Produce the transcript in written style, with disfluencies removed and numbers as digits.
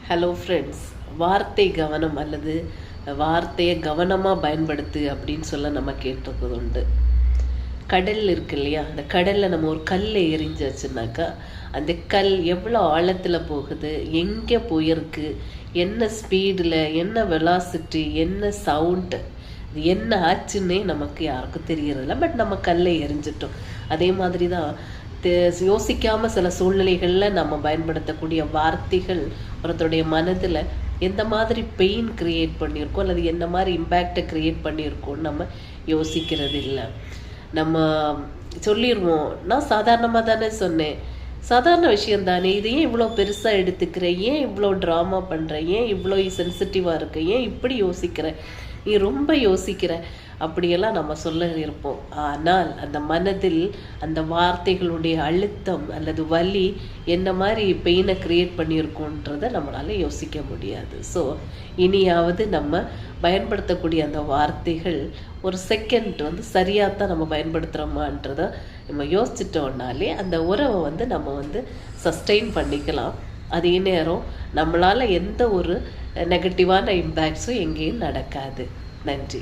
Hello friends, வார்த்தை கவனம் அல்லது வார்த்தையை கவனமாக பயன்படுத்து அப்படின்னு சொல்ல நம்ம கேட்டிருக்கிறது உண்டு. கடல் இருக்கு இல்லையா, அந்த கடலில் நம்ம ஒரு கல்லை எரிஞ்சாச்சுனாக்கா அந்த கல் எவ்வளோ ஆழத்தில் போகுது, எங்கே போயிருக்கு, என்ன ஸ்பீடில், என்ன வெலாசிட்டி, என்ன சவுண்டு, என்ன ஆச்சுன்னே நமக்கு யாருக்கும் தெரியறதில்ல. பட் நம்ம கல்லை எரிஞ்சிட்டோம். அதே மாதிரி தான் யோசிக்காமல் சில சூழ்நிலைகளில் நம்ம பயன்படுத்தக்கூடிய வார்த்தைகள் ஒருத்தருடைய மனதில் எந்த மாதிரி பெயின் க்ரியேட் பண்ணியிருக்கோம் அல்லது என்ன மாதிரி இம்பேக்டை க்ரியேட் பண்ணியிருக்கோன்னு நம்ம யோசிக்கிறது இல்லை. நம்ம சொல்லிடுவோம், நான் சாதாரணமாக தானே சொன்னேன், சாதாரண விஷயம் தானே, இது ஏன் இவ்வளோ பெருசாக எடுத்துக்கிறேன், ஏன் இவ்வளோ ட்ராமா பண்ணுறேன், ஏன் இவ்வளோ சென்சிட்டிவாக இருக்க, ஏன் இப்படி யோசிக்கிற, நீ ரொம்ப யோசிக்கிற, அப்படியெல்லாம் நம்ம சொல்ல இருப்போம். ஆனால் அந்த மனதில் அந்த வார்த்தைகளுடைய அழுத்தம் அல்லது வலி என்ன மாதிரி பெயினை க்ரியேட் பண்ணியிருக்கோன்றதை நம்மளால் யோசிக்க முடியாது. ஸோ இனியாவது நம்ம பயன்படுத்தக்கூடிய அந்த வார்த்தைகள் ஒரு செகண்ட் சரியாக தான் நம்ம பயன்படுத்துகிறோமான்றதை நம்ம யோசிச்சிட்டோம்னாலே அந்த உறவை நம்ம சஸ்டெயின் பண்ணிக்கலாம். அதே நேரம் நம்மளால் எந்த ஒரு நெகட்டிவான இம்பேக்ட்ஸும் எங்கேயும் நடக்காது. நன்றி.